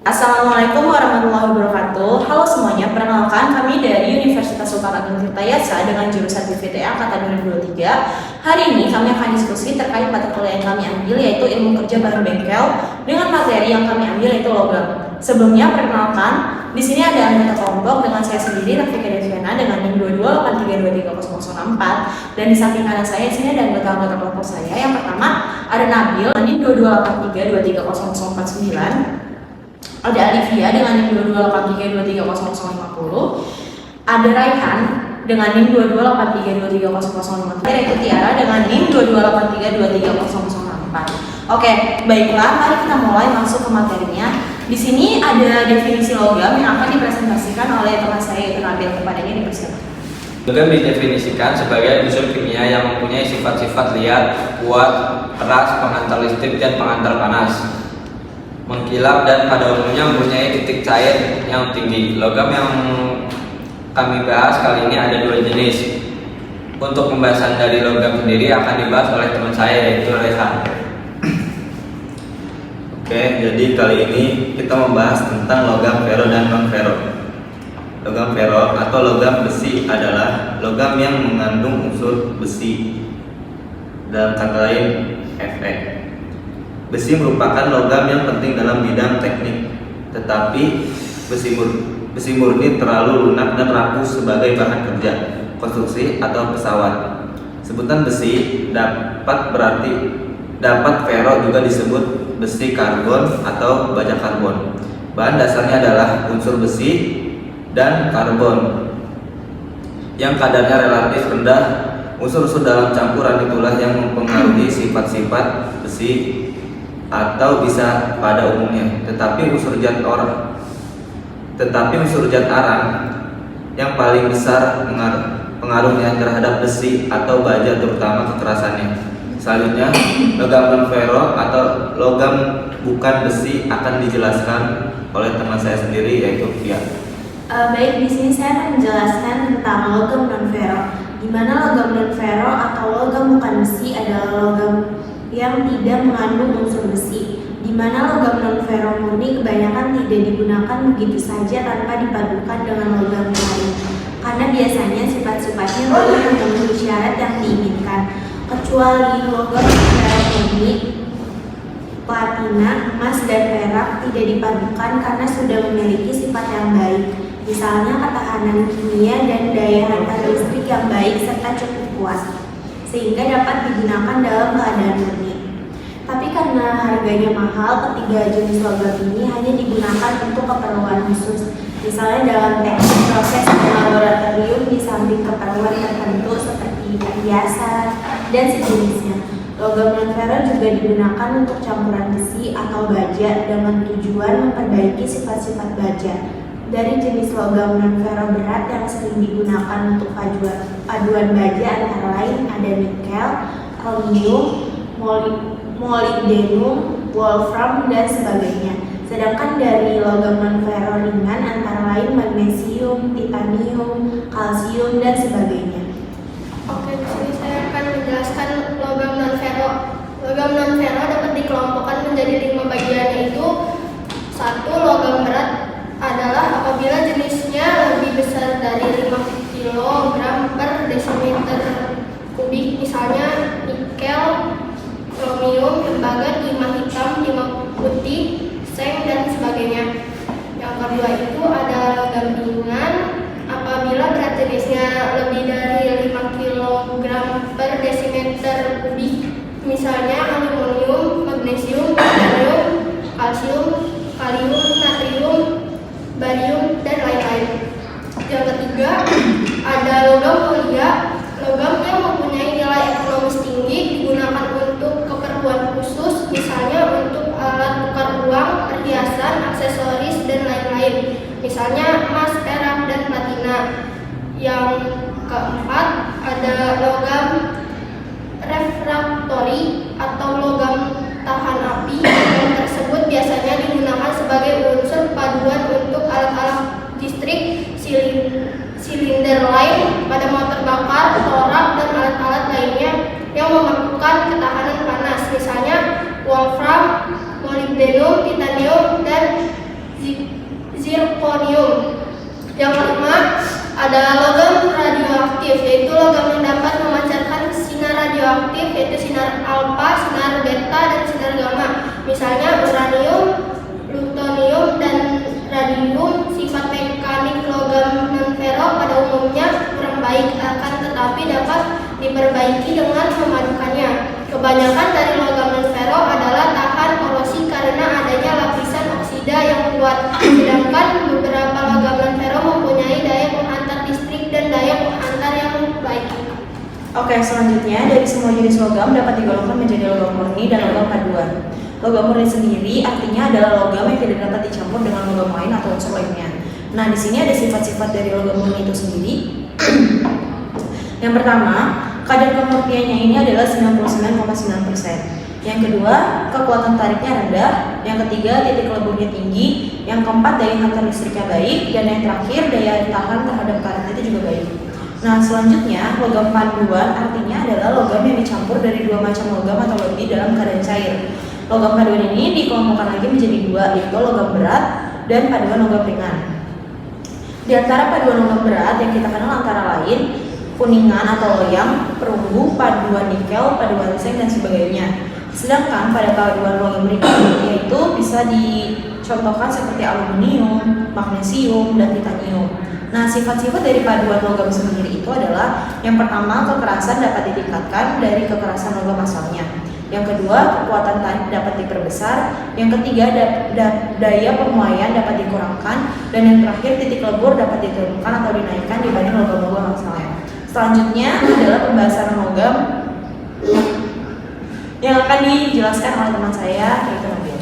Assalamualaikum warahmatullahi wabarakatuh. Halo semuanya, perkenalkan kami dari Universitas Sultan Agung Tirtayasa dengan jurusan BVTA Angkatan 2023. Hari ini kami akan diskusi terkait mata kuliah yang kami ambil yaitu Ilmu Kerja Bahan Bengkel dengan materi yang kami ambil yaitu logam. Sebelumnya perkenalkan, di sini ada anggota kelompok dengan saya sendiri Rafika Deviana dengan NIM 2283230064 dan di samping kanan saya di sini ada anggota kelompok saya. Yang pertama ada Nabil dengan NIM 2283230049. Ada Alivia dengan NIM 2283230050. Ada Raihan dengan NIM 2283230053. Yaitu Tiara dengan NIM 2283230064. Oke, baiklah, mari kita mulai masuk ke materinya. Di sini ada definisi logam yang akan dipresentasikan oleh teman saya yaitu Nabil. Kepadanya dipersilakan. Logam didefinisikan sebagai unsur kimia yang mempunyai sifat-sifat liat, kuat, keras, penghantar listrik, dan penghantar panas, mengkilap, dan pada umumnya mempunyai titik cair yang tinggi. Logam yang kami bahas kali ini ada dua jenis. Untuk pembahasan dari logam sendiri akan dibahas oleh teman saya yaitu Rehan. Oke, jadi kali ini kita membahas tentang logam fero dan non fero. Logam fero atau logam besi adalah logam yang mengandung unsur besi, dalam kata lain Fe. Besi merupakan logam yang penting dalam bidang teknik, tetapi besi murni terlalu lunak dan rapuh sebagai bahan kerja, konstruksi atau pesawat. Sebutan besi dapat fero juga disebut besi karbon atau baja karbon. Bahan dasarnya adalah unsur besi dan karbon yang kadarnya relatif rendah. Unsur-unsur dalam campuran itulah yang mempengaruhi sifat-sifat besi atau bisa pada umumnya. Tetapi unsur zat arang yang paling besar pengaruhnya terhadap besi atau baja, terutama kekerasannya. Selanjutnya, logam non-fero atau logam bukan besi akan dijelaskan oleh teman saya sendiri yaitu Fia. Baik, di sini saya akan menjelaskan tentang logam non-fero. Di mana logam non-fero atau logam bukan besi adalah logam yang tidak mengandung unsur besi, di mana logam non-fero murni kebanyakan tidak digunakan begitu saja tanpa dipadukan dengan logam lain, karena biasanya sifat-sifatnya belum memenuhi syarat yang diinginkan, kecuali logam non-fero murni, platina, emas, dan perak tidak dipadukan karena sudah memiliki sifat yang baik, misalnya ketahanan kimia dan daya hantar listrik yang baik serta cukup kuat, sehingga dapat digunakan dalam keadaan murni. Tapi karena harganya mahal, ketiga jenis logam ini hanya digunakan untuk keperluan khusus, misalnya dalam teknik proses laboratorium di samping keperluan tertentu seperti perhiasan dan sejenisnya. Logam non-fero juga digunakan untuk campuran besi atau baja dengan tujuan memperbaiki sifat-sifat baja. Dari jenis logam non-fero berat yang sering digunakan untuk paduan baja antara lain ada nikel, kromium, molybdenum, wolfram, dan sebagainya. Sedangkan dari logam non-fero ringan antara lain magnesium, titanium, kalsium, dan sebagainya. Oke, di sini saya akan menjelaskan logam non-fero. Logam non-fero dapat dikelompokkan menjadi 5 bagian, yaitu 1. Logam berat adalah apabila jenisnya lebih besar dari 5 kg per desimeter kubik, misalnya nikel, kromium, tembaga, timah hitam, timah putih, seng, dan sebagainya. Yang kedua itu ada logam ringan apabila berat jenisnya lebih dari 5 kg per desimeter kubik, misalnya aluminium, magnesium, barium, kalsium, kalium, natrium, barium, dan lain-lain. Yang ketiga ada logam mulia, logam yang mempunyai nilai ekonomis tinggi, digunakan untuk keperluan khusus, misalnya untuk alat tukar uang, perhiasan, aksesoris, dan lain-lain, misalnya emas, perak, dan platina. Yang keempat ada logam refraktori atau logam tahan api. Logam tersebut biasanya digunakan sebagai unsur paduan untuk alat-alat listrik, silinder lain pada motor bakar, torak, dan alat-alat lainnya yang memerlukan ketahanan panas, misalnya wolfram, molybdenum, titanium, dan Misalnya uranium, plutonium, dan radium. Sifat mekanik logam non-fero pada umumnya kurang baik, akan tetapi dapat diperbaiki dengan memadukannya. Kebanyakan dari logam non-fero adalah tahan korosi karena adanya lapisan oksida yang kuat, sedangkan beberapa logam non-fero mempunyai daya menghantar listrik dan daya menghantar yang baik. Oke, selanjutnya dari semua jenis logam dapat digolongkan menjadi logam murni dan logam paduan. Logam murni sendiri artinya adalah logam yang tidak dapat dicampur dengan logam lain atau unsur lainnya. Nah, di sini ada sifat-sifat dari logam murni itu sendiri. Yang pertama, kadar kemurniannya ini adalah 99,9%. Yang kedua, kekuatan tariknya rendah. Yang ketiga, titik leburnya tinggi. Yang keempat, daya hantar listriknya baik. Dan yang terakhir, daya tahan terhadap karet itu juga baik. Nah, selanjutnya, logam paduan artinya adalah logam yang dicampur dari dua macam logam atau lebih dalam keadaan cair. Logam paduan ini dikelompokkan lagi menjadi dua, yaitu logam berat dan paduan logam ringan. Di antara paduan logam berat yang kita kenal antara lain kuningan atau loyang, perunggu, paduan nikel, paduan seng, dan sebagainya. Sedangkan pada paduan logam ringan yaitu bisa dicontohkan seperti aluminium, magnesium, dan titanium. Nah, sifat-sifat dari paduan logam sendiri itu adalah yang pertama, kekerasan dapat ditingkatkan dari kekerasan logam asalnya. Yang kedua, kekuatan tarik dapat diperbesar. Yang ketiga, daya pemuaian dapat dikurangkan. Dan yang terakhir, titik lebur dapat diturunkan atau dinaikkan dibanding logam-logam asalnya. Selanjutnya adalah pembahasan logam yang akan dijelaskan oleh teman saya, yaitu Nabil.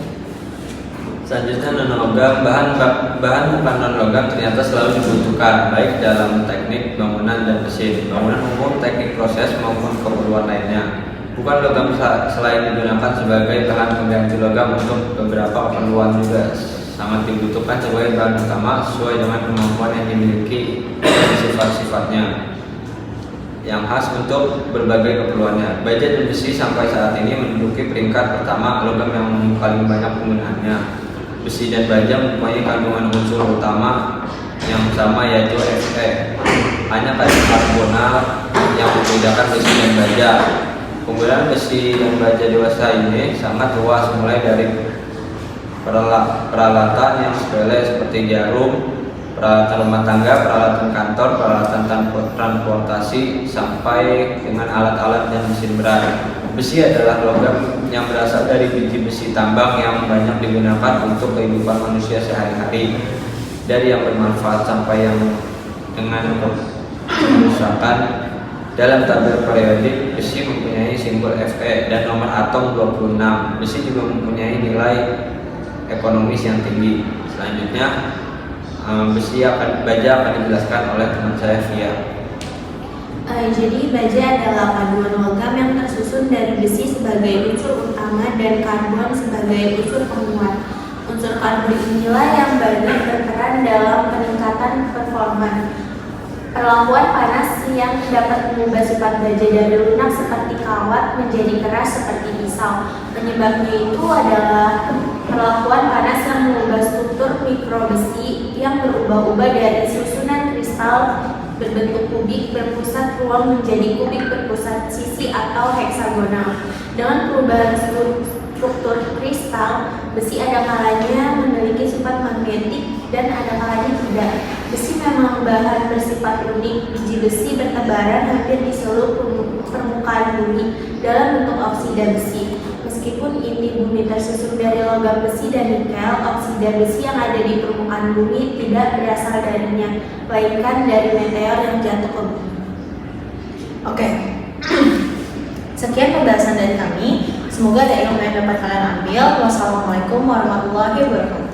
Selanjutnya non-logam, bahan non-logam ternyata selalu dibutuhkan baik dalam teknik bangunan dan mesin, bangunan umum, teknik proses maupun keperluan lainnya. Bukan logam selain digunakan sebagai bahan pengganti logam untuk beberapa keperluan juga sangat dibutuhkan sebagai bahan utama sesuai dengan kemampuan yang dimiliki dan sifat-sifatnya yang khas untuk berbagai keperluannya. Baja dan besi sampai saat ini menduduki peringkat pertama logam yang paling banyak penggunaannya. Besi dan baja mempunyai kandungan unsur utama yang sama, yaitu Fe. Hanya kadar karbonal yang membedakan besi dan baja. Penggunaan besi dan baja dewasa ini sangat luas, mulai dari peralatan yang sepele seperti jarum, peralatan rumah tangga, peralatan kantor, peralatan transportasi, sampai dengan alat-alat dan mesin berat. Besi adalah logam yang berasal dari biji besi tambang yang banyak digunakan untuk kehidupan manusia sehari-hari, dari yang bermanfaat sampai yang dengan kerusakan. Dalam tabel periodik, besi mempunyai simbol Fe dan nomor atom 26. Besi juga mempunyai nilai ekonomis yang tinggi. Selanjutnya, baja akan dijelaskan oleh teman saya, Via. Jadi baja adalah paduan logam yang tersusun dari besi sebagai unsur utama dan karbon sebagai unsur penguat. Unsur karbon inilah yang banyak berperan dalam peningkatan performa. Perlakuan panas yang dapat mengubah sifat baja dari lunak seperti kawat menjadi keras seperti pisau. Penyebabnya itu adalah perlakuan panas yang mengubah struktur mikrobesi yang berubah-ubah dari susunan kristal berbentuk kubik berpusat ruang menjadi kubik berpusat sisi atau heksagonal. Dengan perubahan struktur kristal, besi ada kalanya memiliki sifat magnetik dan ada kalanya tidak. Besi memang bahan bersifat unik. Biji besi bertebaran hampir di seluruh permukaan bumi dalam bentuk oksida besi. Meskipun inti bumi tersusun dari logam besi dan nikel, oksida besi yang ada di permukaan bumi tidak berasal darinya, melainkan dari meteor yang jatuh ke bumi. Oke. Sekian pembahasan dari kami. Semoga ada ilmu yang dapat kalian ambil. Wassalamualaikum warahmatullahi wabarakatuh.